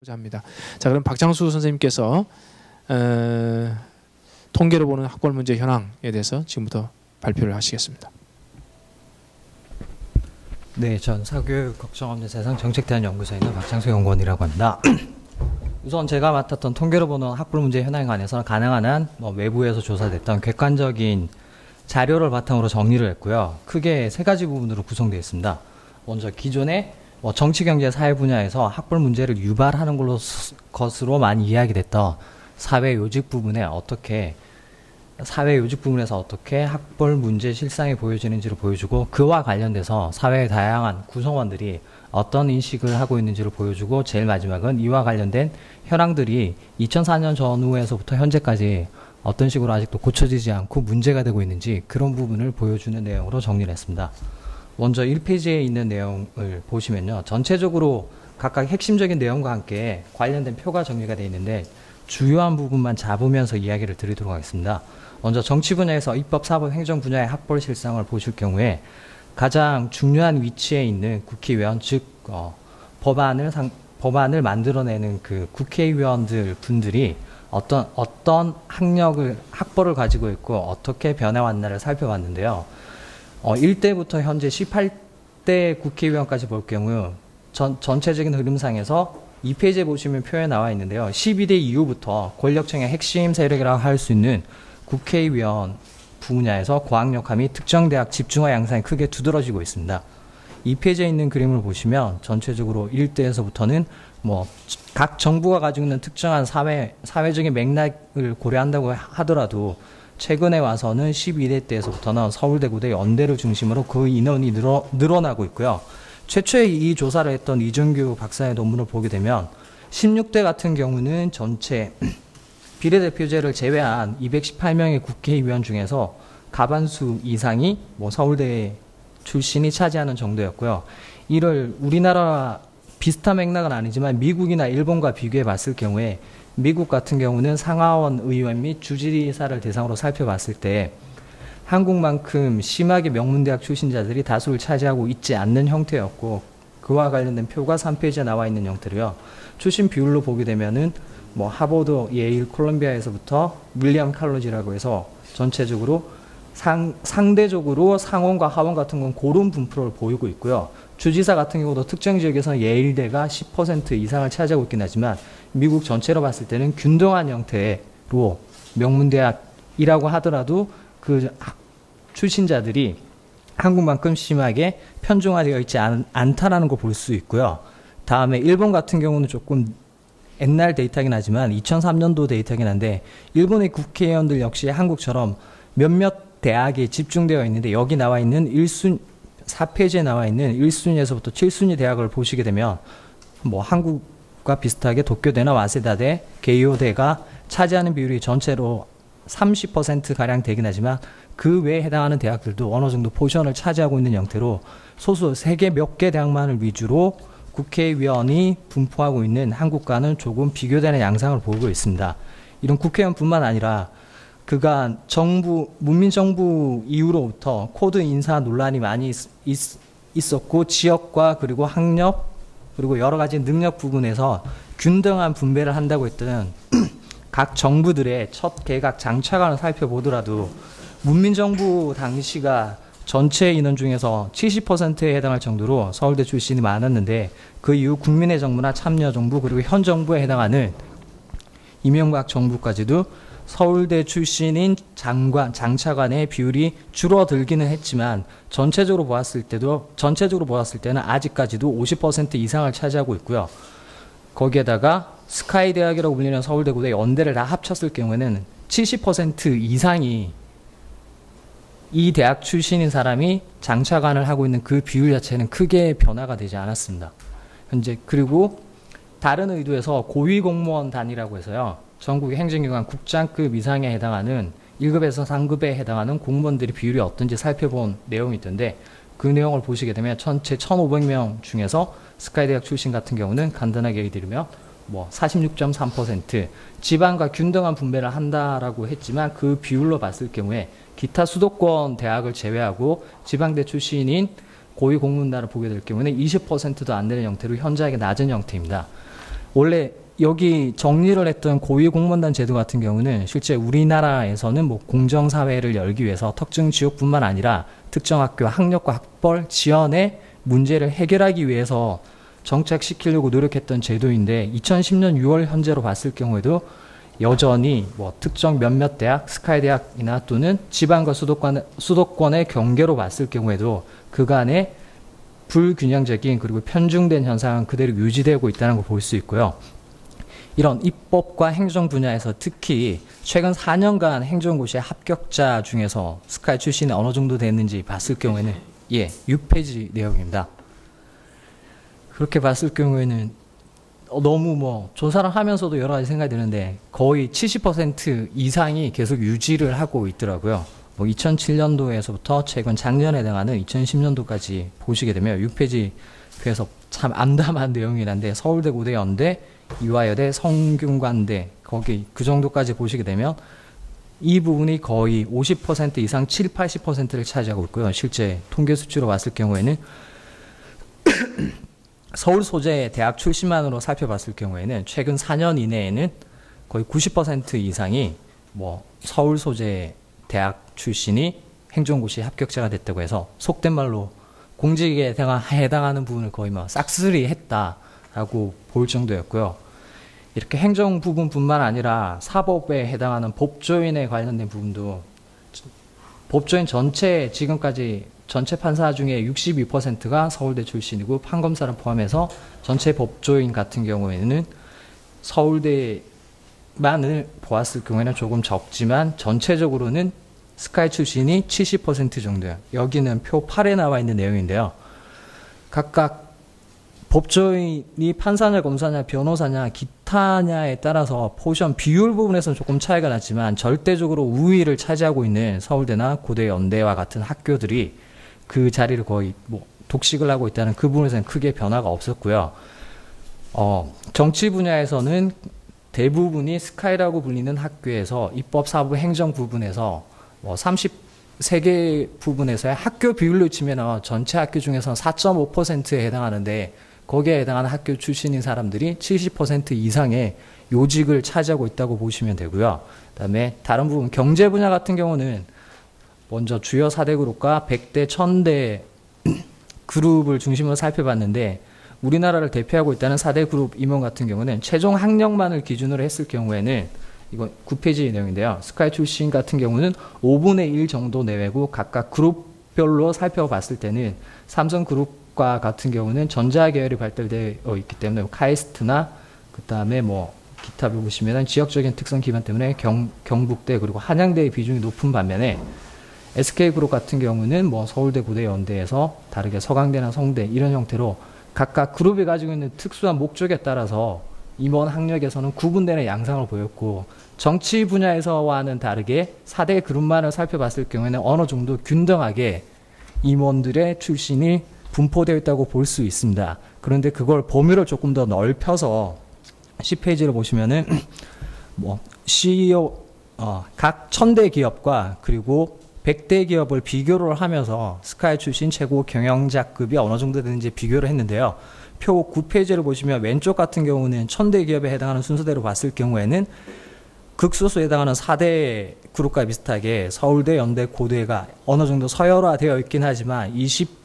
보자 합니다. 자, 그럼 박장수 선생님께서 통계로 보는 학벌 문제 현황에 대해서 지금부터 발표를 하시겠습니다. 네, 전 사교육 걱정 없는 세상 정책대안 연구소에 있는 박장수 연구원이라고 합니다. 우선 제가 맡았던 통계로 보는 학벌 문제 현황에 관해서는 가능한 한 외부에서 조사됐던 객관적인 자료를 바탕으로 정리를 했고요. 크게 세 가지 부분으로 구성되어 있습니다. 먼저 기존에 정치, 경제, 사회 분야에서 학벌 문제를 유발하는 것으로 많이 이야기됐던 사회 요직 부분에서 어떻게 학벌 문제 실상이 보여지는지를 보여주고, 그와 관련돼서 사회의 다양한 구성원들이 어떤 인식을 하고 있는지를 보여주고, 제일 마지막은 이와 관련된 현황들이 2004년 전후에서부터 현재까지 어떤 식으로 아직도 고쳐지지 않고 문제가 되고 있는지 그런 부분을 보여주는 내용으로 정리를 했습니다. 먼저 1페이지에 있는 내용을 보시면요, 전체적으로 각각 핵심적인 내용과 함께 관련된 표가 정리가 되어 있는데 주요한 부분만 잡으면서 이야기를 드리도록 하겠습니다. 먼저 정치 분야에서 입법, 사법, 행정 분야의 학벌 실상을 보실 경우에 가장 중요한 위치에 있는 국회의원, 즉 법안을 만들어내는 그 국회의원들 분들이 어떤 학벌을 가지고 있고 어떻게 변해왔나를 살펴봤는데요. 1대부터 현재 18대 국회의원까지 볼 경우 전체적인 흐름상에서 2페이지에 보시면 표에 나와 있는데요. 12대 이후부터 권력층의 핵심 세력이라고 할 수 있는 국회의원 분야에서 고학력화 및 특정 대학 집중화 양상이 크게 두드러지고 있습니다. 2페이지에 있는 그림을 보시면 전체적으로 1대에서부터는 각 정부가 가지고 있는 특정한 사회적인 맥락을 고려한다고 하더라도 최근에 와서는 12대 때에서부터는 서울대, 구대, 연대를 중심으로 그 인원이 늘어나고 있고요. 최초에 이 조사를 했던 이준규 박사의 논문을 보게 되면 16대 같은 경우는 전체 비례대표제를 제외한 218명의 국회의원 중에서 과반수 이상이 서울대 출신이 차지하는 정도였고요. 이를 우리나라 비슷한 맥락은 아니지만 미국이나 일본과 비교해 봤을 경우에 미국 같은 경우는 상하원 의원 및 주지사를 대상으로 살펴봤을 때 한국만큼 심하게 명문대학 출신자들이 다수를 차지하고 있지 않는 형태였고, 그와 관련된 표가 3페이지에 나와 있는 형태로요. 출신 비율로 보게 되면은 하버드, 예일, 콜롬비아에서부터 윌리엄 칼로지라고 해서 전체적으로 상대적으로 상원과 하원 같은 건 고른 분포를 보이고 있고요. 주지사 같은 경우도 특정 지역에서는 예일대가 10% 이상을 차지하고 있긴 하지만 미국 전체로 봤을 때는 균등한 형태로 명문대학이라고 하더라도 그 출신자들이 한국만큼 심하게 편중화되어 있지 않다라는 걸 볼 수 있고요. 다음에 일본 같은 경우는 조금 옛날 데이터긴 하지만 2003년도 데이터긴 한데, 일본의 국회의원들 역시 한국처럼 몇몇 대학에 집중되어 있는데, 여기 나와 있는 4페이지에 나와 있는 1순위에서부터 7순위 대학을 보시게 되면 한국과 비슷하게 도쿄대나 와세다대, 게이오대가 차지하는 비율이 전체로 30%가량 되긴 하지만 그 외에 해당하는 대학들도 어느 정도 포션을 차지하고 있는 형태로 소수 몇 개 대학만을 위주로 국회의원이 분포하고 있는 한국과는 조금 비교되는 양상을 보이고 있습니다. 이런 국회의원뿐만 아니라 그간 문민정부 이후로부터 코드 인사 논란이 많이 있었고, 지역과 그리고 학력 그리고 여러 가지 능력 부분에서 균등한 분배를 한다고 했던 각 정부들의 첫 개각 장차관을 살펴보더라도 문민정부 당시가 전체 인원 중에서 70%에 해당할 정도로 서울대 출신이 많았는데, 그 이후 국민의 정부나 참여정부 그리고 현 정부에 해당하는 이명박 정부까지도 서울대 출신인 장차관의 비율이 줄어들기는 했지만 전체적으로 보았을 때는 아직까지도 50% 이상을 차지하고 있고요. 거기에다가 스카이 대학이라고 불리는 서울대, 구대, 연대를 다 합쳤을 경우에는 70% 이상이 이 대학 출신인 사람이 장차관을 하고 있는 그 비율 자체는 크게 변화가 되지 않았습니다. 현재 그리고 다른 의도에서 고위공무원 단위라고 해서요, 전국의 행정기관 국장급 이상에 해당하는 1급에서 3급에 해당하는 공무원들의 비율이 어떤지 살펴본 내용이 있던데, 그 내용을 보시게 되면 전체 1,500명 중에서 스카이대학 출신 같은 경우는 간단하게 얘기 드리면 46.3%, 지방과 균등한 분배를 한다라고 했지만 그 비율로 봤을 경우에 기타 수도권 대학을 제외하고 지방대 출신인 고위공무원단을 보게 될 경우는 20%도 안 되는 형태로 현저하게 낮은 형태입니다. 원래 여기 정리를 했던 고위공무원단 제도 같은 경우는 실제 우리나라에서는 뭐 공정사회를 열기 위해서 특정 지역뿐만 아니라 특정 학교 학력과 학벌, 지원의 문제를 해결하기 위해서 정착시키려고 노력했던 제도인데 2010년 6월 현재로 봤을 경우에도 여전히 뭐 특정 몇몇 대학, 스카이 대학이나 또는 지방과 수도권의 경계로 봤을 경우에도 그간의 불균형적인 그리고 편중된 현상은 그대로 유지되고 있다는 걸 볼 수 있고요. 이런 입법과 행정 분야에서 특히 최근 4년간 행정고시의 합격자 중에서 스카이 출신이 어느 정도 됐는지 봤을 경우에는 6페이지 내용입니다. 그렇게 봤을 경우에는 너무 뭐 조사를 하면서도 여러 가지 생각이 드는데 거의 70% 이상이 계속 유지를 하고 있더라고요. 뭐 2007년도에서부터 최근 작년에 해당하는 2010년도까지 보시게 되면 6페이지에서 참 암담한 내용이란데 서울대, 고대, 연대, 이화여대, 성균관대 거기 그 정도까지 보시게 되면 이 부분이 거의 50% 이상 7, 80%를 차지하고 있고요. 실제 통계 수치로 봤을 경우에는 서울 소재 대학 출신만으로 살펴봤을 경우에는 최근 4년 이내에는 거의 90% 이상이 뭐 서울 소재 대학 출신이 행정고시 합격자가 됐다고 해서 속된 말로 공직에 해당하는 부분을 거의 뭐 싹쓸이 했다라고 볼 정도였고요. 이렇게 행정 부분뿐만 아니라 사법에 해당하는 법조인에 관련된 부분도 법조인 전체 지금까지 전체 판사 중에 62%가 서울대 출신이고 판검사를 포함해서 전체 법조인 같은 경우에는 서울대만을 보았을 경우에는 조금 적지만 전체적으로는 스카이 출신이 70% 정도예요. 여기는 표 8에 나와 있는 내용인데요. 각각 법조인이 판사냐, 검사냐, 변호사냐, 기타냐에 따라서 포션 비율 부분에서는 조금 차이가 났지만 절대적으로 우위를 차지하고 있는 서울대나 고대, 연대와 같은 학교들이 그 자리를 거의 뭐 독식을 하고 있다는 그 부분에서는 크게 변화가 없었고요. 정치 분야에서는 대부분이 스카이라고 불리는 학교에서 입법, 사법, 행정 부분에서 33개 부분에서의 학교 비율로 치면 전체 학교 중에서 4.5%에 해당하는데 거기에 해당하는 학교 출신인 사람들이 70% 이상의 요직을 차지하고 있다고 보시면 되고요. 그다음에 다른 부분 경제 분야 같은 경우는 먼저 주요 4대 그룹과 100대, 1000대 그룹을 중심으로 살펴봤는데 우리나라를 대표하고 있다는 4대 그룹 임원 같은 경우는 최종 학력만을 기준으로 했을 경우에는 이건 9페이지 내용인데요. 스카이 출신 같은 경우는 5분의 1 정도 내외고 각각 그룹별로 살펴봤을 때는 삼성그룹과 같은 경우는 전자계열이 발달되어 있기 때문에 카이스트나 그 다음에 뭐 기타 보시면 지역적인 특성 기반 때문에 경북대 그리고 한양대의 비중이 높은 반면에 SK그룹 같은 경우는 뭐 서울대, 고대, 연대에서 다르게 서강대나 성대 이런 형태로 각각 그룹이 가지고 있는 특수한 목적에 따라서 임원 학력에서는 구분되는 양상을 보였고 정치 분야에서와는 다르게 4대 그룹만을 살펴봤을 경우에는 어느 정도 균등하게 임원들의 출신이 분포되어 있다고 볼 수 있습니다. 그런데 그걸 범위를 조금 더 넓혀서 10페이지를 보시면은 뭐 CEO 각 1000대 기업과 그리고 100대 기업을 비교를 하면서 스카이 출신 최고 경영자급이 어느 정도 되는지 비교를 했는데요. 표 9페이지를 보시면 왼쪽 같은 경우는 1000대 기업에 해당하는 순서대로 봤을 경우에는 극소수에 해당하는 4대 그룹과 비슷하게 서울대, 연대, 고대가 어느 정도 서열화되어 있긴 하지만 21%,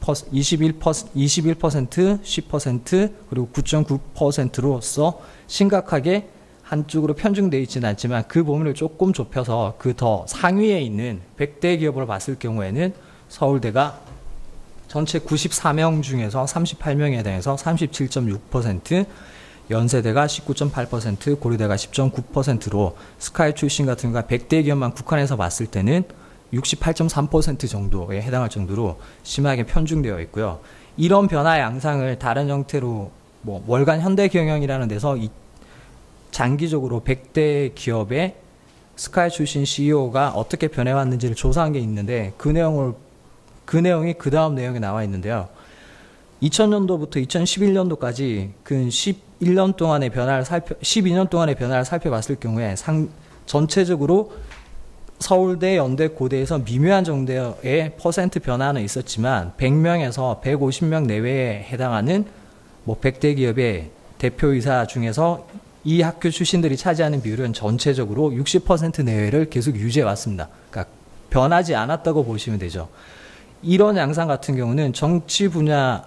10% 그리고 9.9%로서 심각하게 한쪽으로 편중되어 있지는 않지만 그 범위를 조금 좁혀서 그 더 상위에 있는 100대 기업을 봤을 경우에는 서울대가 전체 94명 중에서 38명에 해당해서 37.6%, 연세대가 19.8%, 고려대가 10.9%로 스카이 출신 같은 경우가 100대 기업만 국한해서 봤을 때는 68.3% 정도에 해당할 정도로 심하게 편중되어 있고요. 이런 변화 양상을 다른 형태로 뭐 월간 현대경영이라는 데서 장기적으로 100대 기업의 스카이 출신 CEO가 어떻게 변해왔는지를 조사한 게 있는데 그 내용이 그 다음 내용에 나와 있는데요. 2000년도부터 2011년도까지 그 11년 동안의 변화를 12년 동안의 변화를 살펴봤을 경우에 전체적으로 서울대, 연대, 고대에서 미묘한 정도의 퍼센트 변화는 있었지만 100명에서 150명 내외에 해당하는 뭐 100대 기업의 대표이사 중에서 이 학교 출신들이 차지하는 비율은 전체적으로 60% 내외를 계속 유지해 왔습니다. 그러니까 변하지 않았다고 보시면 되죠. 이런 양상 같은 경우는 정치 분야에서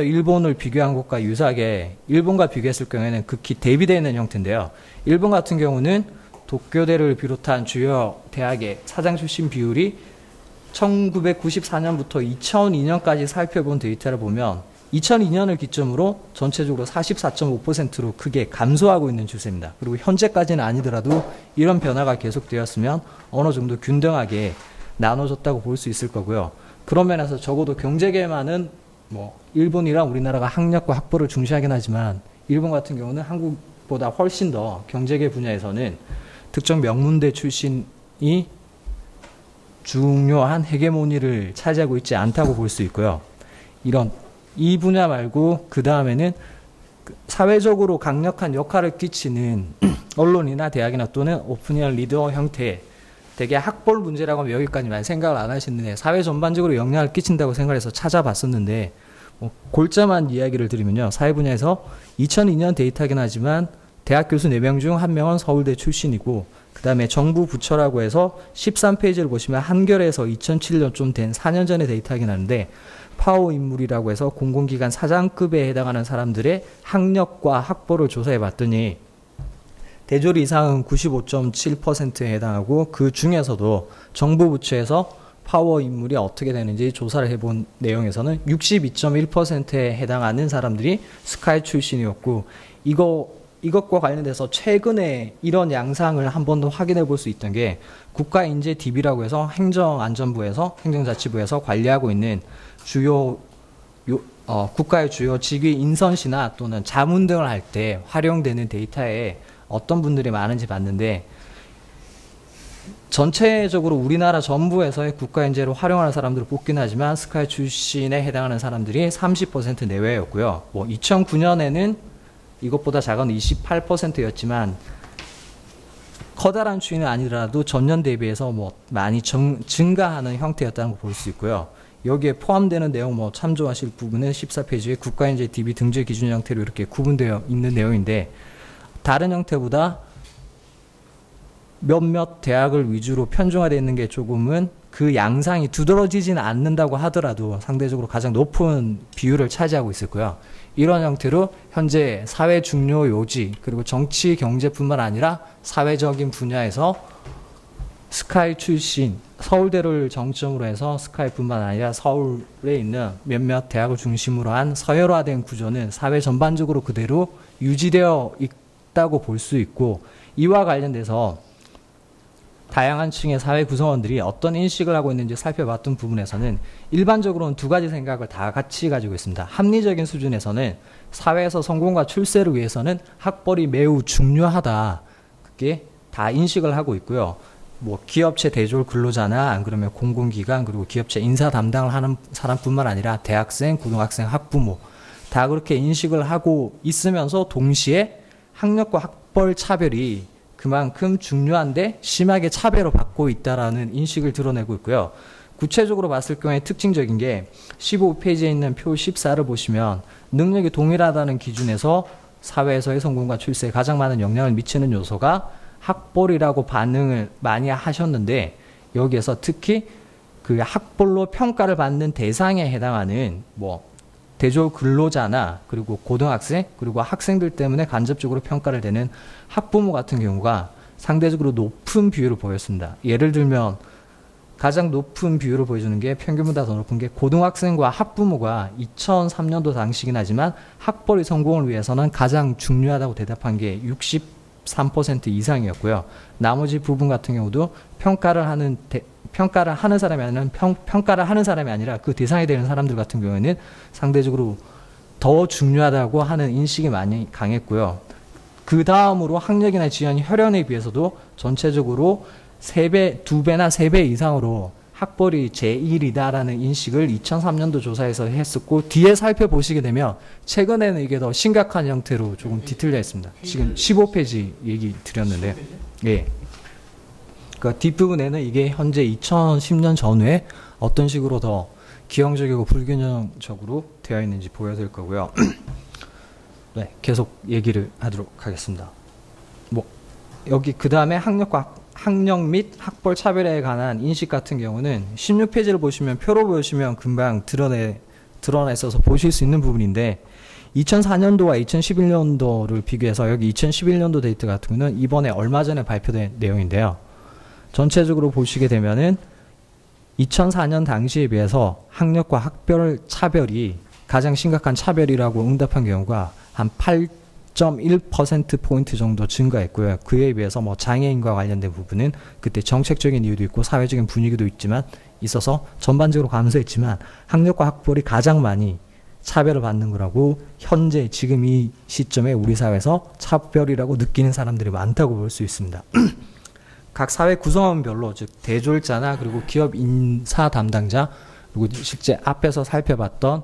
일본을 비교한 것과 유사하게 일본과 비교했을 경우에는 극히 대비되어 있는 형태인데요. 일본 같은 경우는 도쿄대를 비롯한 주요 대학의 사장 출신 비율이 1994년부터 2002년까지 살펴본 데이터를 보면 2002년을 기점으로 전체적으로 44.5%로 크게 감소하고 있는 추세입니다. 그리고 현재까지는 아니더라도 이런 변화가 계속되었으면 어느 정도 균등하게 나눠졌다고 볼 수 있을 거고요. 그런 면에서 적어도 경제계만은 일본이랑 우리나라가 학력과 학벌을 중시하긴 하지만 일본 같은 경우는 한국보다 훨씬 더 경제계 분야에서는 특정 명문대 출신이 중요한 헤게모니를 차지하고 있지 않다고 볼 수 있고요. 이 분야 말고 그 다음에는 사회적으로 강력한 역할을 끼치는 언론이나 대학이나 또는 오피니언 리더 형태, 되게 학벌 문제라고 하면 여기까지만 생각을 안 하시는데 사회 전반적으로 영향을 끼친다고 생각해서 찾아봤었는데 골자만 이야기를 드리면요. 사회 분야에서 2002년 데이터긴 하지만 대학 교수 4명 중 1명은 서울대 출신이고 그 다음에 정부 부처라고 해서 13페이지를 보시면 한겨레에서 2007년 좀 된 4년 전의 데이터긴 하는데 파워 인물이라고 해서 공공기관 사장급에 해당하는 사람들의 학력과 학벌을 조사해 봤더니 대졸 이상은 95.7%에 해당하고 그 중에서도 정부 부처에서 파워 인물이 어떻게 되는지 조사를 해본 내용에서는 62.1%에 해당하는 사람들이 스카이 출신이었고 이것과 관련돼서 최근에 이런 양상을 한 번 더 확인해 볼 수 있던 게 국가인재DB라고 해서 행정자치부에서 관리하고 있는 국가의 주요 직위 인선시나 또는 자문 등을 할 때 활용되는 데이터에 어떤 분들이 많은지 봤는데 전체적으로 우리나라 전부에서의 국가인재로 활용하는 사람들을 뽑긴 하지만 스카이 출신에 해당하는 사람들이 30% 내외였고요. 2009년에는 이것보다 작은 28%였지만 커다란 추이는 아니더라도 전년 대비해서 많이 증가하는 형태였다는 걸 볼 수 있고요. 여기에 포함되는 내용 참조하실 부분은 14페이지에 국가인재 DB 등재 기준 형태로 이렇게 구분되어 있는 내용인데 다른 형태보다 몇몇 대학을 위주로 편중화되어 있는 게 조금은 그 양상이 두드러지지는 않는다고 하더라도 상대적으로 가장 높은 비율을 차지하고 있을 거예요. 이런 형태로 현재 사회 중요 요지 그리고 정치 경제뿐만 아니라 사회적인 분야에서 스카이 출신 서울대를 정점으로 해서 스카이뿐만 아니라 서울에 있는 몇몇 대학을 중심으로 한 서열화된 구조는 사회 전반적으로 그대로 유지되어 있다고 볼 수 있고 이와 관련돼서 다양한 층의 사회 구성원들이 어떤 인식을 하고 있는지 살펴봤던 부분에서는 일반적으로는 두 가지 생각을 다 같이 가지고 있습니다. 합리적인 수준에서는 사회에서 성공과 출세를 위해서는 학벌이 매우 중요하다. 그게 다 인식을 하고 있고요. 기업체 대졸 근로자나 안 그러면 공공기관 그리고 기업체 인사 담당을 하는 사람뿐만 아니라 대학생, 고등학생, 학부모 다 그렇게 인식을 하고 있으면서 동시에 학력과 학벌 차별이 그만큼 중요한데 심하게 차별을 받고 있다라는 인식을 드러내고 있고요. 구체적으로 봤을 경우에 특징적인 게 15페이지에 있는 표 14를 보시면 능력이 동일하다는 기준에서 사회에서의 성공과 출세에 가장 많은 영향을 미치는 요소가 학벌이라고 반응을 많이 하셨는데 여기에서 특히 그 학벌로 평가를 받는 대상에 해당하는 대졸 근로자나 그리고 고등학생 그리고 학생들 때문에 간접적으로 평가를 되는 학부모 같은 경우가 상대적으로 높은 비율을 보였습니다. 예를 들면 가장 높은 비율을 보여주는 게 평균보다 더 높은 게 고등학생과 학부모가 2003년도 당시긴 하지만 학벌의 성공을 위해서는 가장 중요하다고 대답한 게 63% 이상이었고요. 나머지 부분 같은 경우도 평가를 하는 사람이 아니라 그 대상이 되는 사람들 같은 경우에는 상대적으로 더 중요하다고 하는 인식이 많이 강했고요. 그 다음으로 학력이나 지연 혈연에 비해서도 전체적으로 2배나 3배 이상으로 학벌이 제1이다라는 인식을 2003년도 조사에서 했었고 뒤에 살펴보시게 되면 최근에는 이게 더 심각한 형태로 조금 뒤틀려 있습니다. 지금 15페이지 얘기 드렸는데 예. 그러니까 뒷부분에는 이게 현재 2010년 전후에 어떤 식으로 더 기형적이고 불균형적으로 되어 있는지 보여드릴 거고요. 네, 계속 얘기를 하도록 하겠습니다. 뭐 여기 그 다음에 학력 및 학벌 차별에 관한 인식 같은 경우는 16페이지를 보시면 표로 보시면 금방 드러나 있어서 보실 수 있는 부분인데 2004년도와 2011년도를 비교해서 여기 2011년도 데이터 같은 경우는 이번에 얼마 전에 발표된 내용인데요. 전체적으로 보시게 되면은 2004년 당시에 비해서 학력과 학벌 차별이 가장 심각한 차별이라고 응답한 경우가 한 8.1%포인트 정도 증가했고요. 그에 비해서 뭐 장애인과 관련된 부분은 그때 정책적인 이유도 있고 사회적인 분위기도 있어서 전반적으로 감소했지만 학력과 학벌이 가장 많이 차별을 받는 거라고 현재 지금 이 시점에 우리 사회에서 차별이라고 느끼는 사람들이 많다고 볼 수 있습니다. 각 사회 구성원별로 즉 대졸자나 그리고 기업 인사 담당자 그리고 실제 앞에서 살펴봤던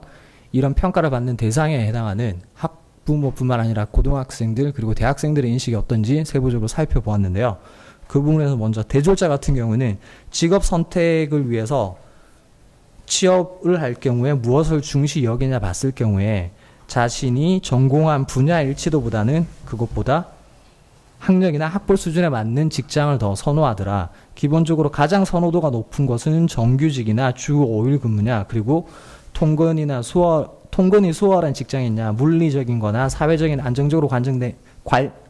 이런 평가를 받는 대상에 해당하는 학부모뿐만 아니라 고등학생들 그리고 대학생들의 인식이 어떤지 세부적으로 살펴보았는데요. 그 부분에서 먼저 대졸자 같은 경우는 직업 선택을 위해서 취업을 할 경우에 무엇을 중시 여기냐 봤을 경우에 자신이 전공한 분야일지도보다는 그것보다 학력이나 학벌 수준에 맞는 직장을 더 선호하더라. 기본적으로 가장 선호도가 높은 것은 정규직이나 주 5일 근무냐 그리고 통근이 수월한 직장이냐 물리적인 거나 사회적인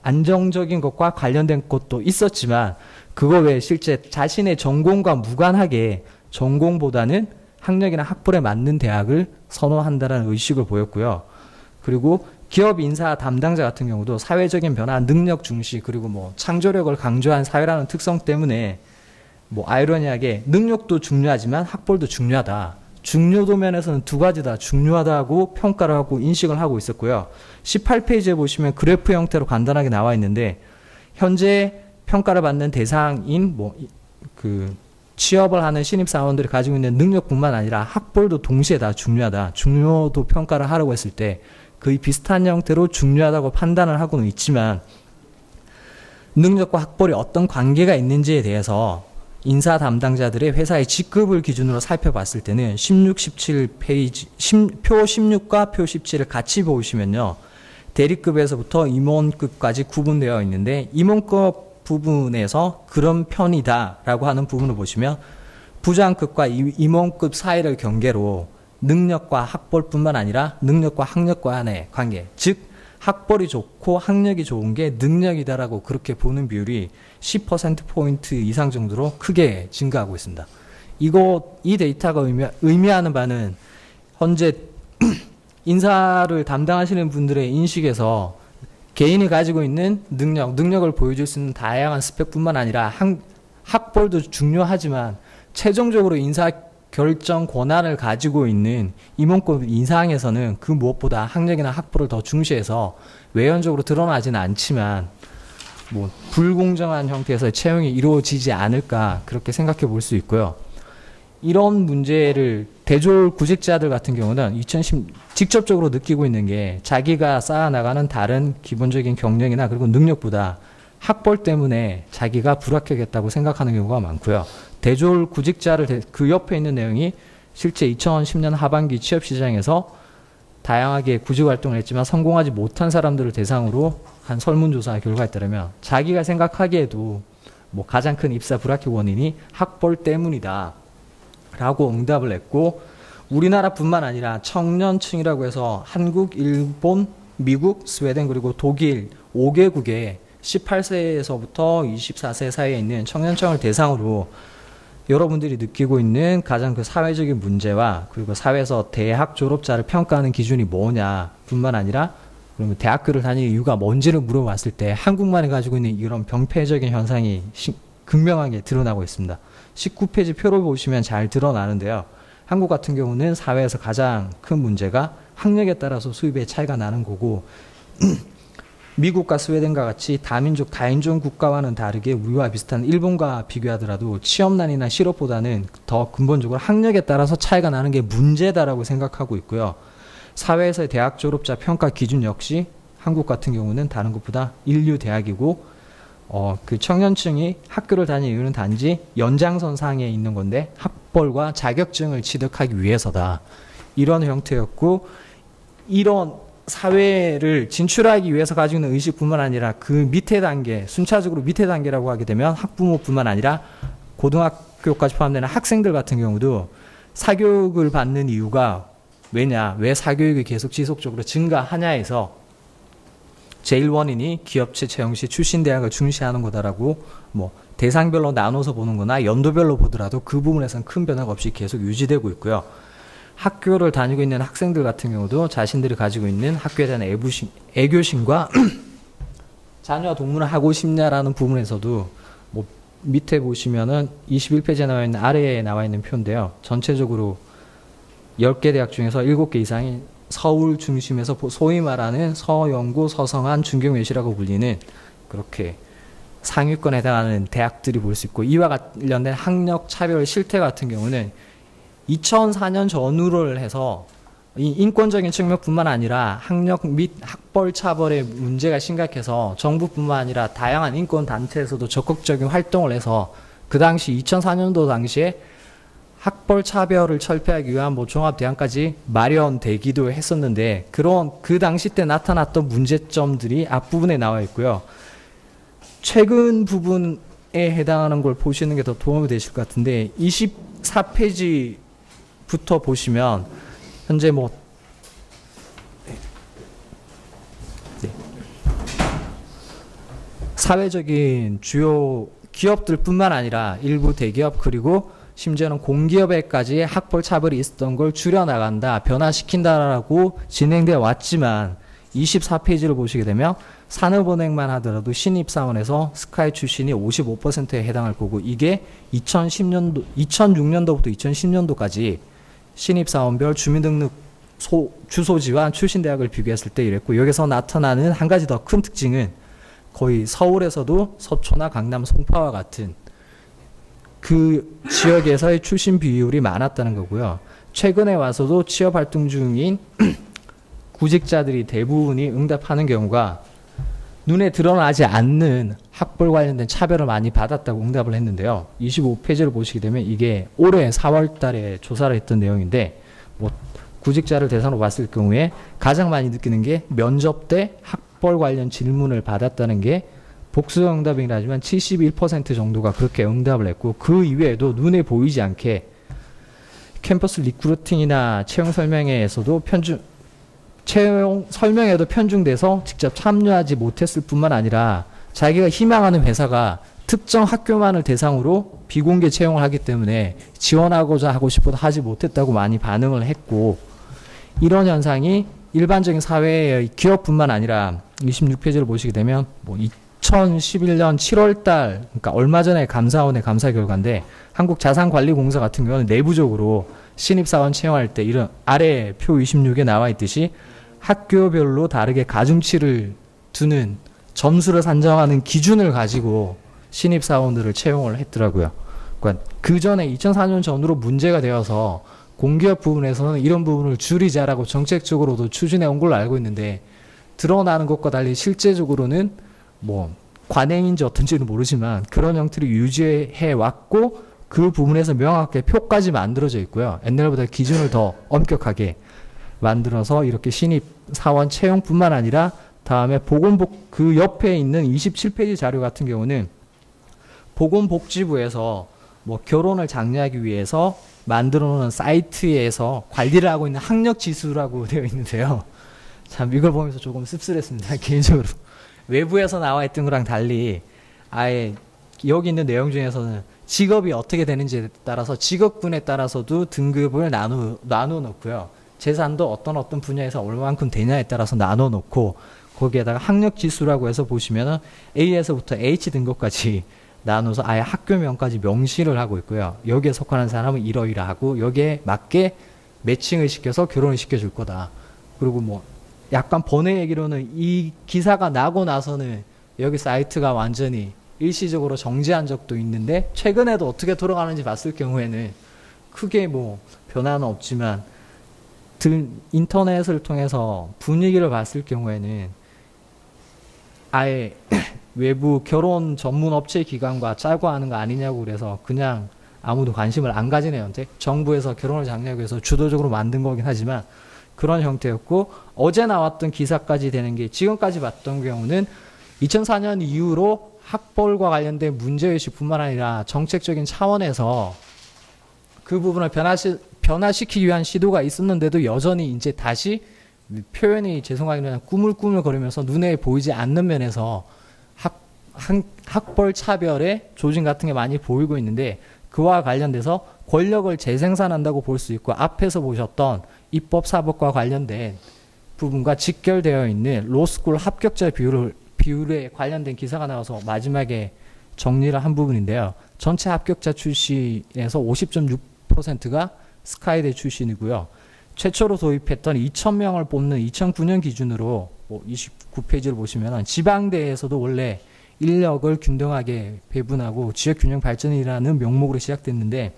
안정적인 것과 관련된 것도 있었지만 그거 외에 실제 자신의 전공과 무관하게 전공보다는 학력이나 학벌에 맞는 대학을 선호한다는 의식을 보였고요. 그리고 기업 인사 담당자 같은 경우도 사회적인 변화, 능력 중시 그리고 뭐 창조력을 강조한 사회라는 특성 때문에 뭐 아이러니하게 능력도 중요하지만 학벌도 중요하다. 중요도 면에서는 두 가지 다 중요하다고 평가를 하고 인식을 하고 있었고요. 18페이지에 보시면 그래프 형태로 간단하게 나와 있는데 현재 평가를 받는 대상인 취업을 하는 신입사원들이 가지고 있는 능력뿐만 아니라 학벌도 동시에 다 중요하다. 중요도 평가를 하려고 했을 때 거의 비슷한 형태로 중요하다고 판단을 하고는 있지만 능력과 학벌이 어떤 관계가 있는지에 대해서 인사 담당자들의 회사의 직급을 기준으로 살펴봤을 때는 16, 17페이지, 표 16과 표 17을 같이 보시면요. 대리급에서부터 임원급까지 구분되어 있는데 임원급 부분에서 그런 편이다라고 하는 부분을 보시면 부장급과 임원급 사이를 경계로 능력과 학벌뿐만 아니라 능력과 학력과의 관계, 즉 학벌이 좋고 학력이 좋은 게 능력이다라고 그렇게 보는 비율이 10%포인트 이상 정도로 크게 증가하고 있습니다. 이 데이터가 의미하는 바는 현재 인사를 담당하시는 분들의 인식에서 개인이 가지고 있는 능력을 보여줄 수 있는 다양한 스펙뿐만 아니라 학벌도 중요하지만 최종적으로 인사 결정 권한을 가지고 있는 임원급 인사항에서는 그 무엇보다 학력이나 학벌을 더 중시해서 외연적으로 드러나지는 않지만 뭐 불공정한 형태에서 채용이 이루어지지 않을까 그렇게 생각해 볼 수 있고요. 이런 문제를 대졸 구직자들 같은 경우는 직접적으로 느끼고 있는 게 자기가 쌓아나가는 다른 기본적인 경력이나 그리고 능력보다 학벌 때문에 자기가 불합격했다고 생각하는 경우가 많고요. 대졸 구직자를 그 옆에 있는 내용이 실제 2010년 하반기 취업시장에서 다양하게 구직활동을 했지만 성공하지 못한 사람들을 대상으로 한 설문조사 결과에 따르면 자기가 생각하기에도 뭐 가장 큰 입사 불합격 원인이 학벌 때문이다 라고 응답을 했고 우리나라뿐만 아니라 청년층이라고 해서 한국, 일본, 미국, 스웨덴 그리고 독일 5개국에 18세에서부터 24세 사이에 있는 청년층을 대상으로 여러분들이 느끼고 있는 가장 그 사회적인 문제와 그리고 사회에서 대학 졸업자를 평가하는 기준이 뭐냐 뿐만 아니라 그러면 대학교를 다니는 이유가 뭔지를 물어봤을 때 한국만이 가지고 있는 이런 병폐적인 현상이 극명하게 드러나고 있습니다. 19페이지 표를 보시면 잘 드러나는데요. 한국 같은 경우는 사회에서 가장 큰 문제가 학력에 따라서 수입의 차이가 나는 거고 미국과 스웨덴과 같이 다민족, 다인종 국가와는 다르게 우리와 비슷한 일본과 비교하더라도 취업난이나 실업보다는 더 근본적으로 학력에 따라서 차이가 나는 게 문제다라고 생각하고 있고요. 사회에서의 대학 졸업자 평가 기준 역시 한국 같은 경우는 다른 것보다 인류 대학이고 그 청년층이 학교를 다니는 이유는 단지 연장선상에 있는 건데 학벌과 자격증을 취득하기 위해서다. 이런 형태였고 이런 사회를 진출하기 위해서 가지고 있는 의식뿐만 아니라 그 밑에 단계, 순차적으로 밑에 단계라고 하게 되면 학부모뿐만 아니라 고등학교까지 포함되는 학생들 같은 경우도 사교육을 받는 이유가 왜냐, 왜 사교육이 계속 지속적으로 증가하냐에서 제일 원인이 기업체 채용 시 출신 대학을 중시하는 거다라고 뭐 대상별로 나눠서 보는 거나 연도별로 보더라도 그 부분에서는 큰 변화가 없이 계속 유지되고 있고요. 학교를 다니고 있는 학생들 같은 경우도 자신들이 가지고 있는 학교에 대한 애교심과 자녀와 동문을 하고 싶냐라는 부분에서도 뭐 밑에 보시면은 21페이지에 나와 있는 아래에 나와 있는 표인데요. 전체적으로 10개 대학 중에서 7개 이상이 서울 중심에서 소위 말하는 서영구, 서성한, 중경외시라고 불리는 그렇게 상위권에 해당하는 대학들이 볼 수 있고, 이와 관련된 학력 차별 실태 같은 경우는 2004년 전후를 해서 이 인권적인 측면뿐만 아니라 학력 및 학벌 차별의 문제가 심각해서 정부뿐만 아니라 다양한 인권 단체에서도 적극적인 활동을 해서 그 당시 2004년도 당시에 학벌 차별을 철폐하기 위한 뭐 종합 대안까지 마련되기도 했었는데, 그런 그 당시 때 나타났던 문제점들이 앞부분에 나와 있고요. 최근 부분에 해당하는 걸 보시는 게 더 도움이 되실 것 같은데, 24페이지부터 보시면 현재 뭐 사회적인 주요 기업들뿐만 아니라 일부 대기업 그리고 심지어는 공기업에까지 학벌 차별이 있었던 걸 줄여나간다, 변화시킨다라고 진행되어 왔지만 24페이지를 보시게 되면 산업은행만 하더라도 신입사원에서 스카이 출신이 55%에 해당할 거고, 이게 2006년도부터 2010년도까지 신입사원별 주민등록 주소지와 출신대학을 비교했을 때 이랬고, 여기서 나타나는 한 가지 더 큰 특징은 거의 서울에서도 서초나 강남 송파와 같은 그 지역에서의 출신 비율이 많았다는 거고요. 최근에 와서도 취업 활동 중인 구직자들이 대부분이 응답하는 경우가 눈에 드러나지 않는 학벌 관련된 차별을 많이 받았다고 응답을 했는데요. 25페이지를 보시게 되면 이게 올해 4월 달에 조사를 했던 내용인데, 뭐 구직자를 대상으로 봤을 경우에 가장 많이 느끼는 게 면접 때 학벌 관련 질문을 받았다는 게 복수 응답이긴 하지만 71% 정도가 그렇게 응답을 했고, 그 이외에도 눈에 보이지 않게 캠퍼스 리크루팅이나 채용 설명회에서도 채용 설명회도 편중돼서 직접 참여하지 못했을 뿐만 아니라 자기가 희망하는 회사가 특정 학교만을 대상으로 비공개 채용을 하기 때문에 지원하고자 하고 싶어도 하지 못했다고 많이 반응을 했고, 이런 현상이 일반적인 사회의 기업뿐만 아니라 26페이지를 보시게 되면 뭐 2011년 7월달, 그러니까 얼마 전에 감사원의 감사 결과인데, 한국자산관리공사 같은 경우는 내부적으로 신입사원 채용할 때 이런 아래 표 26에 나와 있듯이 학교별로 다르게 가중치를 두는 점수를 산정하는 기준을 가지고 신입사원들을 채용을 했더라고요. 그러니까 그 전에 2004년 전후로 문제가 되어서 공기업 부분에서는 이런 부분을 줄이자라고 정책적으로도 추진해 온 걸로 알고 있는데, 드러나는 것과 달리 실제적으로는 뭐 관행인지 어떤지는 모르지만 그런 형태를 유지해 왔고, 그 부분에서 명확하게 표까지 만들어져 있고요. 옛날보다 기준을 더 엄격하게 만들어서 이렇게 신입 사원 채용뿐만 아니라 다음에 그 옆에 있는 27페이지 자료 같은 경우는 보건복지부에서 뭐 결혼을 장려하기 위해서 만들어 놓은 사이트에서 관리를 하고 있는 학력 지수라고 되어 있는데요. 참 이걸 보면서 조금 씁쓸했습니다. 개인적으로. 외부에서 나와 있던 거랑 달리 아예 여기 있는 내용 중에서는 직업이 어떻게 되는지에 따라서 직업군에 따라서도 등급을 나누어 놓고요. 재산도 어떤 분야에서 얼마만큼 되냐에 따라서 나눠 놓고, 거기에다가 학력 지수라고 해서 보시면은 A에서부터 H 등급까지 나눠서 아예 학교명까지 명시를 하고 있고요. 여기에 속하는 사람은 이러이러하고 여기에 맞게 매칭을 시켜서 결혼을 시켜줄 거다. 그리고 뭐 약간 번외 얘기로는 이 기사가 나고 나서는 여기 사이트가 완전히 일시적으로 정지한 적도 있는데, 최근에도 어떻게 돌아가는지 봤을 경우에는 크게 뭐 변화는 없지만 인터넷을 통해서 분위기를 봤을 경우에는 아예 외부 결혼 전문 업체 기관과 짜고 하는 거 아니냐고 그래서 그냥 아무도 관심을 안 가지네요. 정부에서 결혼을 장려하기 위해서 주도적으로 만든 거긴 하지만 그런 형태였고, 어제 나왔던 기사까지 되는 게 지금까지 봤던 경우는 2004년 이후로 학벌과 관련된 문제의식뿐만 아니라 정책적인 차원에서 그 부분을 변화시키기 위한 시도가 있었는데도 여전히 이제 다시 표현이 죄송하지만 꾸물꾸물거리면서 눈에 보이지 않는 면에서 학벌 차별의 조짐 같은 게 많이 보이고 있는데, 그와 관련돼서 권력을 재생산한다고 볼 수 있고, 앞에서 보셨던 입법 사법과 관련된 부분과 직결되어 있는 로스쿨 합격자 비율에 관련된 기사가 나와서 마지막에 정리를 한 부분인데요. 전체 합격자 출신에서 50.6%가 스카이대 출신이고요. 최초로 도입했던 2,000명을 뽑는 2009년 기준으로 29페이지를 보시면 지방대에서도 원래 인력을 균등하게 배분하고 지역균형 발전이라는 명목으로 시작됐는데,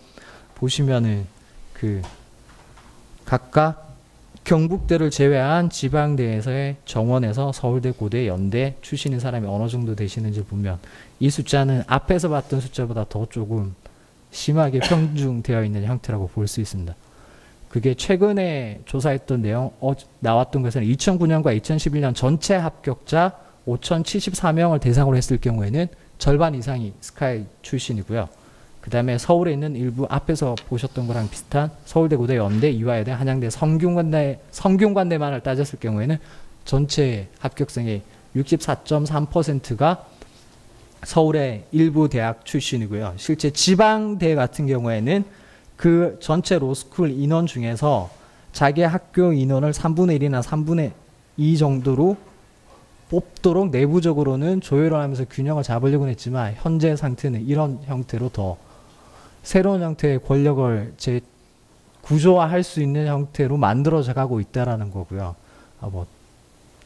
보시면은 그 각각 경북대를 제외한 지방대에서의 정원에서 서울대, 고대, 연대 출신인 사람이 어느 정도 되시는지 보면 이 숫자는 앞에서 봤던 숫자보다 더 조금 심하게 편중되어 있는 형태라고 볼 수 있습니다. 그게 최근에 조사했던 내용 나왔던 것은 2009년과 2011년 전체 합격자 5,074명을 대상으로 했을 경우에는 절반 이상이 스카이 출신이고요. 그 다음에 서울에 있는 일부 앞에서 보셨던 거랑 비슷한 서울대, 고대, 연대, 이화여대, 한양대, 성균관대만을 따졌을 경우에는 전체 합격생의 64.3%가 서울의 일부 대학 출신이고요. 실제 지방대 같은 경우에는 그 전체 로스쿨 인원 중에서 자기 학교 인원을 3분의 1이나 3분의 2 정도로 뽑도록 내부적으로는 조율을 하면서 균형을 잡으려고 했지만, 현재 상태는 이런 형태로 더 새로운 형태의 권력을 구조화할 수 있는 형태로 만들어져 가고 있다라는 거고요.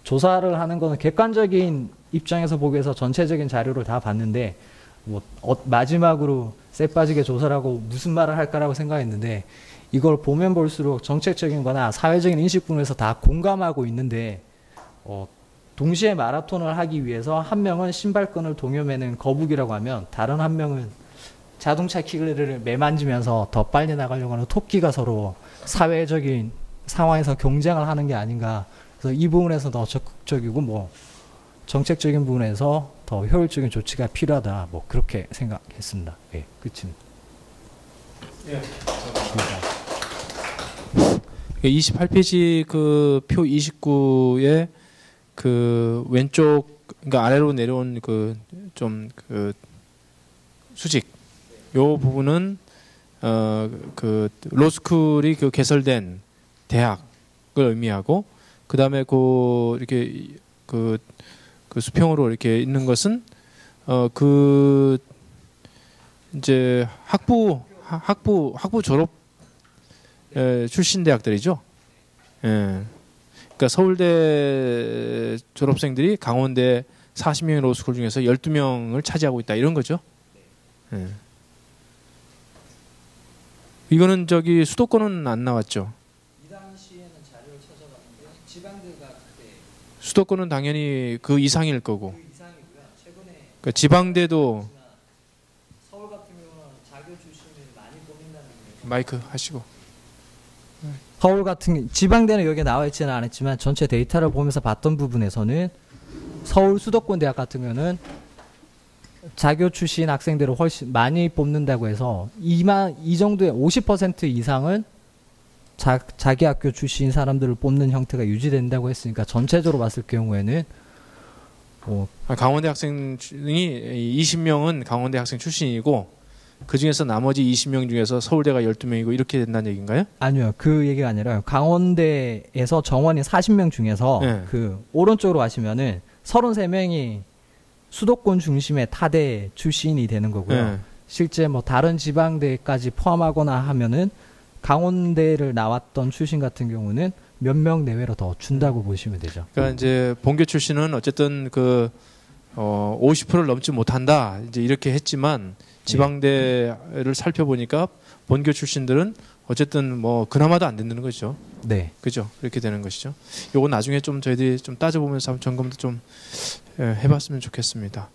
조사를 하는 거는 객관적인 입장에서 보기 위해서 전체적인 자료를 다 봤는데, 마지막으로 쎄 빠지게 조사를 하고 무슨 말을 할까라고 생각했는데, 이걸 보면 볼수록 정책적인 거나 사회적인 인식 부분에서 다 공감하고 있는데, 동시에 마라톤을 하기 위해서 한 명은 신발끈을 동여매는 거북이라고 하면, 다른 한 명은 자동차 키를 매만지면서 더 빨리 나가려고 하는 토끼가 서로 사회적인 상황에서 경쟁을 하는 게 아닌가. 그래서 이 부분에서 더 적극적이고 정책적인 부분에서 더 효율적인 조치가 필요하다. 그렇게 생각했습니다. 예, 끝입니다. 예. 28페이지 그 표 29에 그 왼쪽, 그러니까 아래로 내려온 그 수직, 요 부분은 그 로스쿨이 그 개설된 대학을 의미하고, 그 다음에 이렇게 그 수평으로 이렇게 있는 것은 이제 학부 졸업 출신 대학들이죠. 예. 그러니까 서울대 졸업생들이 강원대 40명의 로스쿨 중에서 12명을 차지하고 있다, 이런 거죠. 예. 이거는 수도권은 안 나왔죠. 이 당시에는 자료를 찾아봤는데 지방대가 그때 수도권은 당연히 그 이상일 거고. 그 이상이고요. 최근에 그러니까 지방대도 서울 같은 경우는 자교 출신을 많이 뽑는다는 게, 마이크 하시고. 서울 같은 지방대는 여기에 나와 있지는 않았지만 전체 데이터를 보면서 봤던 부분에서는 서울 수도권 대학 같은 경우는 자교 출신 학생들을 훨씬 많이 뽑는다고 해서 이 정도의 50% 이상은 자기 학교 출신 사람들을 뽑는 형태가 유지된다고 했으니까, 전체적으로 봤을 경우에는 강원대 학생이 20명은 강원대 학생 출신이고, 그 중에서 나머지 20명 중에서 서울대가 12명이고 이렇게 된다는 얘기인가요? 아니요, 그 얘기가 아니라 강원대에서 정원이 40명 중에서 네. 그 오른쪽으로 가시면은 33명이 수도권 중심의 타대 출신이 되는 거고요. 네. 실제 다른 지방대까지 포함하거나 하면은 강원대를 나왔던 출신 같은 경우는 몇 명 내외로 더 준다고 보시면 되죠. 그러니까 이제 본교 출신은 어쨌든 50%를 넘지 못한다, 이제 이렇게 했지만, 지방대를 살펴보니까 본교 출신들은 어쨌든 그나마도 안 된다는 거죠. 네. 그죠? 그렇게 되는 것이죠. 요거 나중에 좀 저희들이 좀 따져보면서 점검도 좀 해봤으면 좋겠습니다.